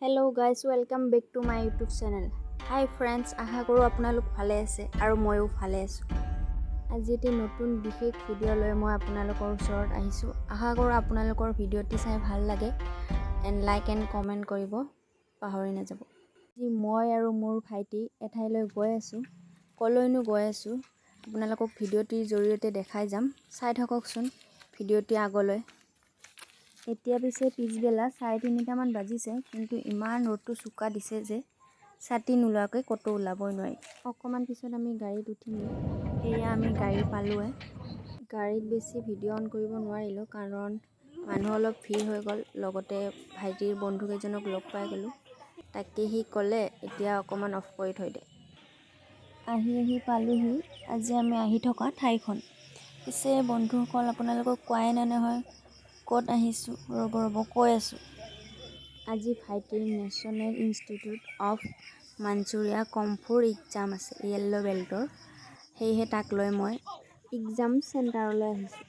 Hello guys, welcome back to my YouTube channel. Hi friends, আশা কৰোঁ আপোনালোক ভালে আছে আৰু ময়ো ভালে আছোঁ। আজি এটি নতুন বিশেষ ভিডিঅ' লৈ মই আপোনালোকৰ ওচৰত আহিছোঁ। আশা কৰোঁ আপোনালোকৰ ভিডিঅ'টি চাই ভাল লাগে এণ্ড লাইক এণ্ড কমেণ্ট কৰিব পাহৰি নাযাব। আজি মই আৰু মোৰ ভাইটি এঠাইলৈ গৈ আছোঁ। কলৈনো গৈ আছোঁ আপোনালোকক ভিডিঅ'টিৰ জৰিয়তে দেখাই যাম। চাই থাককচোন ভিডিঅ'টি আগলৈ। এতিয়া পিছে পিছবেলা 3:30মান বাজিছে, কিন্তু ইমান ৰ'দটো চোকা দিছে যে ছাতি নোলোৱাকৈ ক'তো ওলাবই নোৱাৰি। অকণমান পিছত আমি গাড়ীত উঠিম। এয়া আমি গাড়ী পালোঁৱে। গাড়ীত বেছি ভিডিঅ' অন কৰিব নোৱাৰিলোঁ, কাৰণ মানুহ অলপ ভিৰ হৈ গ'ল। লগতে ভাইটিৰ বন্ধুকেইজনক লগ পাই গ'লোঁ। তাকে সি ক'লে এতিয়া অকণমান অফ কৰি থৈ দে। আহি পালোঁহি আজি আমি আহি থকা ঠাইখন। পিছে বন্ধুসকল, আপোনালোকক কোৱাই নহয় ক'ত আহিছোঁ। ৰ'ব কৈ আছোঁ। আজি ভাইটিৰ নেশ্যনেল ইনষ্টিটিউট অফ মাঞ্চুৰিয়া কমফুৰ এক্সাম আছে য়েল্ল' বেল্টৰ। সেয়েহে তাক লৈ মই এক্সাম চেণ্টাৰলৈ আহিছোঁ।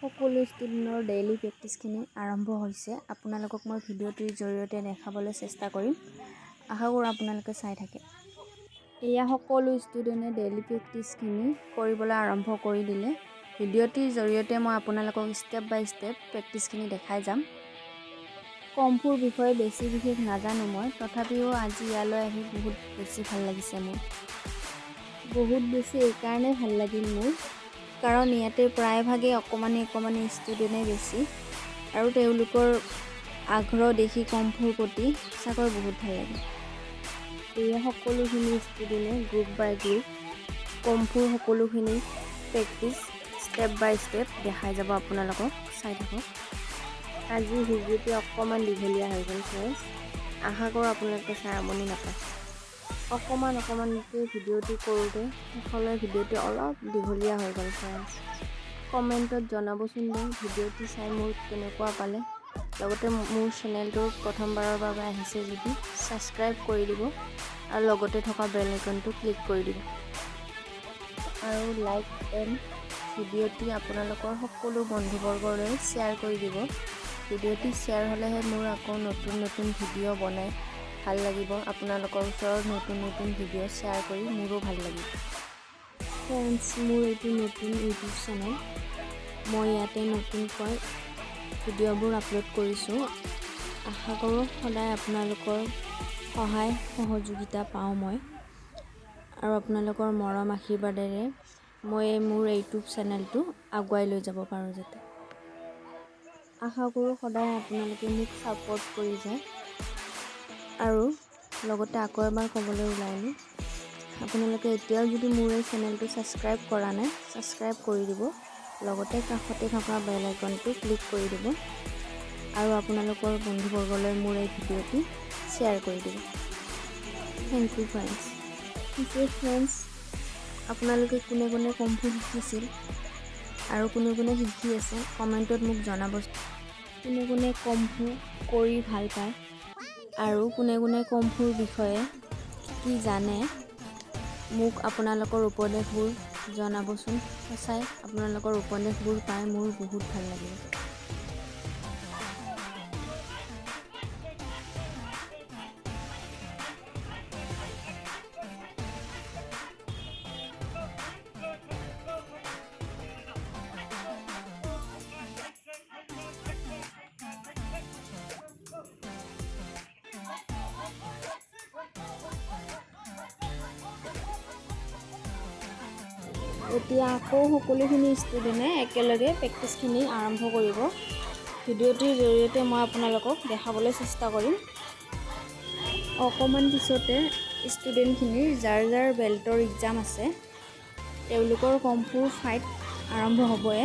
সকলো ষ্টুডেণ্টৰ ডেইলি প্ৰেক্টিছখিনি আৰম্ভ হৈছে। আপোনালোকক মই ভিডিঅ'টিৰ জৰিয়তে দেখাবলৈ চেষ্টা কৰিম। আশা কৰোঁ আপোনালোকে চাই থাকে। এয়া সকলো ষ্টুডেণ্টে ডেইলি প্ৰেক্টিছখিনি কৰিবলৈ আৰম্ভ কৰি দিলে। ভিডিঅ'টিৰ জৰিয়তে মই আপোনালোকক ষ্টেপ বাই ষ্টেপ প্ৰেক্টিছখিনি দেখাই যাম। কমফুৰ বিষয়ে বেছি বিশেষ নাজানো মই, তথাপিও আজি ইয়ালৈ আহি বহুত বেছি ভাল লাগিছে মোৰ। বহুত বেছি এইকাৰণে ভাল লাগিল মোৰ, কাৰণ ইয়াতে প্ৰায়ভাগেই অকণমানি ষ্টুডেণ্টে বেছি, আৰু তেওঁলোকৰ আগ্ৰহ দেখি কমফুৰ প্ৰতি সঁচাকৈ বহুত ভাল লাগে। এয়া সকলোখিনি ষ্টুডেণ্টে গ্ৰুপ বাই গ্ৰুপ কমফুৰ সকলোখিনি প্ৰেক্টিছ ষ্টেপ বাই ষ্টেপ দেখাই যাব আপোনালোকক। চাই থাকক। আজি ভিডিঅ'টি অকণমান দীঘলীয়া হৈ গ'ল ফ্ৰেণ্ডছ। আশা কৰোঁ আপোনালোকে চাই আমনি নাপায়। অকণমানকৈ ভিডিঅ'টি কৰোঁতে শেষলৈ ভিডিঅ'টি অলপ দীঘলীয়া হৈ গ'ল ফ্ৰেণ্ডছ। কমেণ্টত জনাবচোন বাৰু ভিডিঅ'টি চাই মোৰ কেনেকুৱা পালে। লগতে মোৰ চেনেলটো প্ৰথমবাৰৰ বাবে আহিছে যদি ছাবস্ক্ৰাইব কৰি দিব, আৰু লগতে থকা বেল আইকনটো ক্লিক কৰি দিব, আৰু লাইক এণ্ড ভিডিঅ'টি আপোনালোকৰ সকলো বন্ধুবৰ্গলৈ শ্বেয়াৰ কৰি দিব। ভিডিঅ'টি শ্বেয়াৰ হ'লেহে মোৰ আকৌ নতুন ভিডিঅ' বনাই ভাল লাগিব। আপোনালোকৰ ওচৰত নতুন ভিডিঅ' শ্বেয়াৰ কৰি মোৰো ভাল লাগিব। ফ্ৰেণ্ডছ, মোৰ এইটো নতুন ইউটিউব চেনেল। মই ইয়াতে নতুনকৈ ভিডিঅ'বোৰ আপলোড কৰিছোঁ। আশা কৰোঁ সদায় আপোনালোকৰ সহায় সহযোগিতা পাওঁ মই, আৰু আপোনালোকৰ মৰম আশীৰ্বাদেৰে মই মোৰ ইউটিউব চেনেলটো আগুৱাই লৈ যাব পাৰোঁ যাতে। আশা কৰোঁ সদায় আপোনালোকে মোক ছাপোৰ্ট কৰি যায়। আৰু লগতে আকৌ এবাৰ ক'বলৈ ওলালোঁ, আপোনালোকে এতিয়াও যদি মোৰ এই চেনেলটো ছাবস্ক্ৰাইব কৰা নাই, ছাবস্ক্ৰাইব কৰি দিব। লগতে কাষতে থকা বেল আইকনটো ক্লিক কৰি দিব, আৰু আপোনালোকৰ বন্ধুবৰ্গলৈ মোৰ এই ভিডিঅ'টি শ্বেয়াৰ কৰি দিব। Thank you friends. পিছে ফ্ৰেণ্ডছ, আপোনালোকে কোনে কমফু শিকিছিল আৰু কোনে শিকি আছে কমেণ্টত মোক জনাব। কোনে কমফু কৰি ভাল পায়, আৰু কোনে কমফুৰ বিষয়ে কি জানে মোক আপোনালোকৰ উপদেশবোৰ জনাবচোন। সঁচাই আপোনালোকৰ উপদেশবোৰ পাই মোৰ বহুত ভাল লাগিব। এতিয়া আকৌ সকলোখিনি ষ্টুডেণ্টে একেলগে প্ৰেক্টিছখিনি আৰম্ভ কৰিব। ভিডিঅ'টিৰ জৰিয়তে মই আপোনালোকক দেখাবলৈ চেষ্টা কৰিম। অকণমান পিছতে ষ্টুডেণ্টখিনিৰ যাৰ বেল্টৰ এক্সাম আছে, তেওঁলোকৰ কমফুৰ ফাইট আৰম্ভ হ'বই।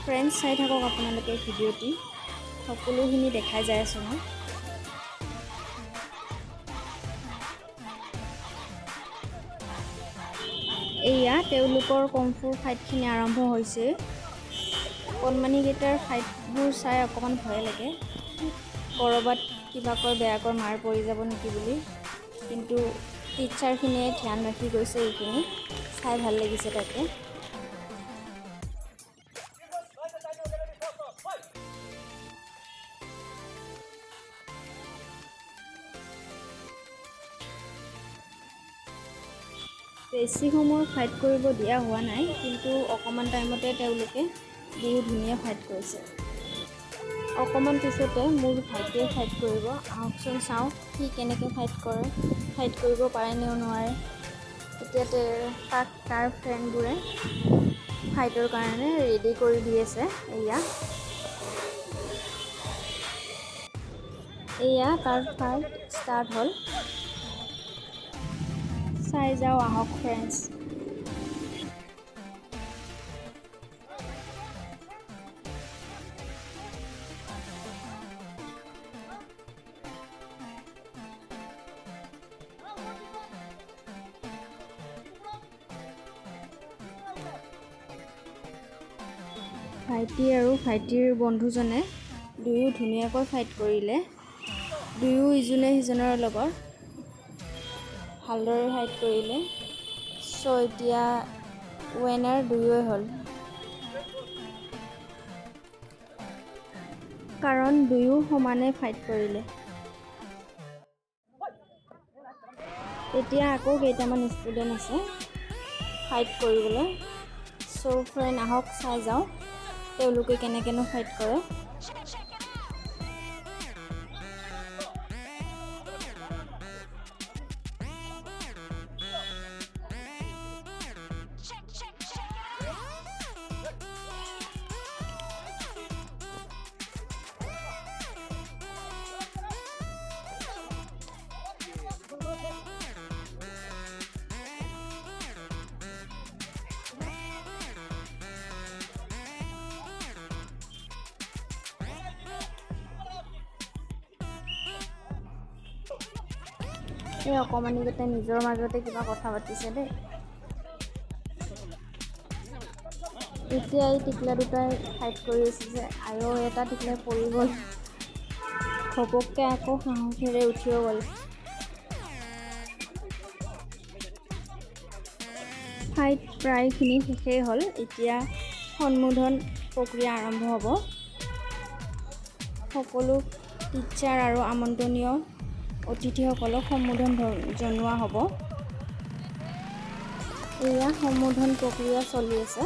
ফ্ৰেণ্ডছ, চাই থাকক আপোনালোকে ভিডিঅ'টি, সকলোখিনি দেখাই যাই আছোঁ মই। এয়া তেওঁলোকৰ কমফুৰ ফাইটখিনি আৰম্ভ হৈছে। কণমানিকেইটাৰ ফাইটবোৰ চাই অকণমান ভয় লাগে, ক'ৰবাত কিবাকৈ বেয়াকৈ মাৰ পৰি যাব নেকি বুলি, কিন্তু টিচাৰখিনিয়ে ধ্যান ৰাখি গৈছে। এইখিনি চাই ভাল লাগিছে তাকে। বেছি সময় ফাইট কৰিব দিয়া হোৱা নাই, কিন্তু অকণমান টাইমতে তেওঁলোকে বহুত ধুনীয়া ফাইট কৰিছে। অকণমান পিছতে মোৰ ভাইটিয়ে ফাইট কৰিব। আহকচোন চাওঁ সি কেনেকৈ ফাইট কৰে, ফাইট কৰিব পাৰে নে নোৱাৰে। এতিয়া তাক তাৰ ফ্ৰেণ্ডবোৰে ফাইটৰ কাৰণে ৰেডি কৰি দি আছে। এয়া তাৰ ফাইট ষ্টাৰ্ট হ'ল। চাই যাওঁ আহক ফ্ৰেণ্ডছ। ভাইটি আৰু ভাইটিৰ বন্ধুজনে দুয়ো ধুনীয়াকৈ ফাইট কৰিলে। দুয়ো ইজনে সিজনৰ লগত ভালদৰে ফাইট কৰিলে। চ' এতিয়া উইনাৰ দুয়োৱে হ'ল, কাৰণ দুয়ো সমানে ফাইট কৰিলে। এতিয়া আকৌ কেইটামান ষ্টুডেণ্ট আছে ফাইট কৰিবলৈ। চ' ফ্ৰেণ্ড আহক চাই যাওঁ তেওঁলোকে কেনেকৈনো ফাইট কৰে। এই অকণমানিকেইটা নিজৰ মাজতে কিবা কথা পাতিছে দেই। এতিয়া এই টিকলা দুটাই ফাইট কৰি আছে যে, আৰু এটা টিকলাই পৰি গ'ল। ঘপককৈ আকৌ সাহসেৰে উঠিও গ'ল। ফাইট প্ৰায়খিনি শেষেই হ'ল। এতিয়া সম্বোধন প্ৰক্ৰিয়া আৰম্ভ হ'ব। সকলো টিচাৰ আৰু আমন্ত্ৰণীয় অতিথিসকলক সম্বোধন জনোৱা হ'ব। এয়া সম্বোধন প্ৰক্ৰিয়া চলি আছে।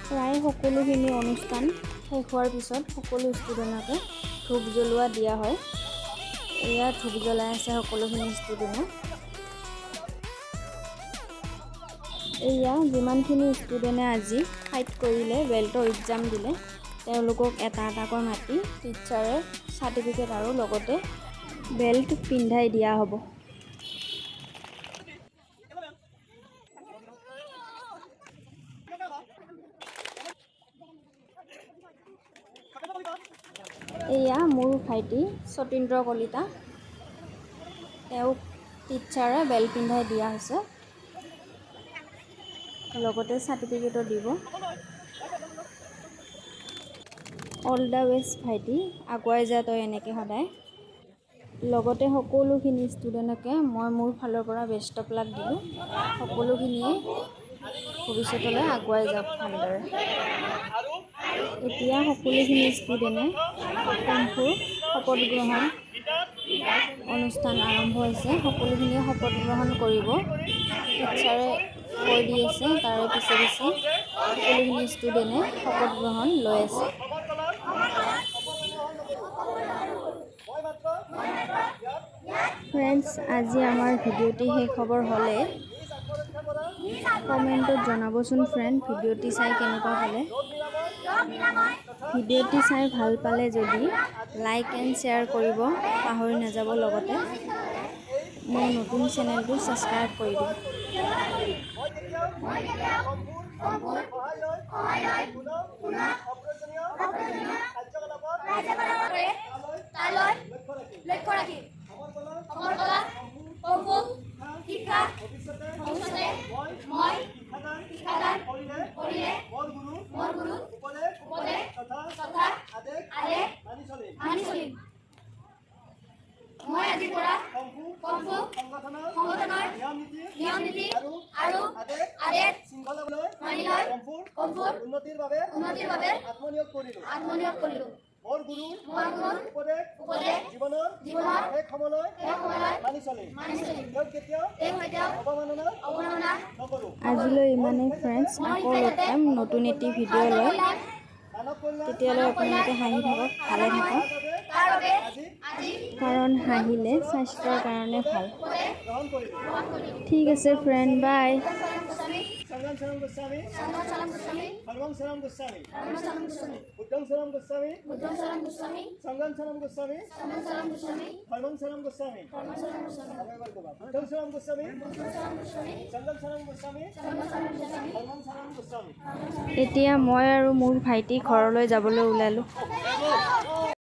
প্ৰায় সকলোখিনি অনুষ্ঠান শেষ হোৱাৰ পিছত সকলো ষ্টুডেণ্টকে ধূপ জ্বলোৱা দিয়া হয়। এয়া ধূপ জ্বলাই আছে সকলোখিনি ষ্টুডেণ্টে। এয়া যিমানখিনি ষ্টুডেণ্টে আজি ফাইট কৰিলে, বেল্টৰ এক্সাম দিলে, তেওঁলোকক এটা এটাকৈ মাতি টিচাৰে চাৰ্টিফিকেট আৰু লগতে বেল্ট পিন্ধাই দিয়া হ'ব। এয়া মোৰ ভাইটি সতীন্দ্ৰ কলিতা, তেওঁক টিচাৰে বেল্ট পিন্ধাই দিয়া হৈছে, লগতে চাৰ্টিফিকেটো দিব। অল দ্য বেষ্ট ভাইটি, আগুৱাই যা তই এনেকৈ সদায়। লগতে সকলোখিনি ষ্টুডেণ্টকে মই মোৰ ফালৰ পৰা বেষ্ট অফ লাক দিলোঁ। সকলোখিনিয়ে ভৱিষ্যতলৈ আগুৱাই যাওক ভালদৰে। এতিয়া সকলোখিনি ষ্টুডেণ্টে কম্ফুৰ শপত গ্ৰহণ অনুষ্ঠান আৰম্ভ হৈছে। সকলোখিনিয়ে শপত গ্ৰহণ কৰিব। টিচাৰে কৈ দি আছে, তাৰে পিছে পিছে সকলোখিনি ষ্টুডেণ্টে শপত গ্ৰহণ লৈ আছে। ফ্ৰেণ্ডছ, আজি আমাৰ ভিডিঅ'টি শেষ হ'বৰ হ'লে কমেণ্টত জনাবচোন ফ্ৰেণ্ড, ভিডিঅ'টি চাই কেনেকুৱা পালে। ভিডিঅ'টি চাই ভাল পালে যদি লাইক এণ্ড শ্বেয়াৰ কৰিব পাহৰি নাযাব। লগতে মোৰ নতুন চেনেলটো ছাবস্ক্ৰাইব কৰি দিব। মই আজিৰ পৰা কম্ফু সংগঠনৰ নিয়ম নীতি আৰু আদেশ শৃংখলা সম্পূৰ্ণ উন্নতিৰ বাবে আত্মনিয়োগ কৰিলোঁ। মোৰ গুৰুৰ উপদেশ জীৱনৰ শেষ সময়লৈ মানি চলিম। তেওঁক কেতিয়াও অৱমাননা নকৰোঁ। আজিলৈ ইমানেই ফ্ৰেণ্ডছ, আকৌ লগ পাম নতুন এটি ভিডিঅ' লৈ। তেতিয়ালৈ আপোনালোকে হাঁহি থাকক, ভালে থাকক, কাৰণ হাঁহিলে স্বাস্থ্যৰ কাৰণে ভাল। ঠিক আছে ফ্ৰেণ্ড, বাই। সংগ্ৰাম চৰম গোস্বামী, হৰমং চৰম গোস্বামী, বুদ্ধং চৰম গোস্বামী, সংগ্ৰাম চৰম গোস্বামী, হৰমং চৰম গোস্বামী, বুদ্ধং চৰম গোস্বামী, সংগ্ৰাম চৰম গোস্বামী, হৰমং চৰম গোস্বামী। এতিয়া মই আৰু মোৰ ভাইটি ঘৰলৈ যাবলৈ ওলালোঁ।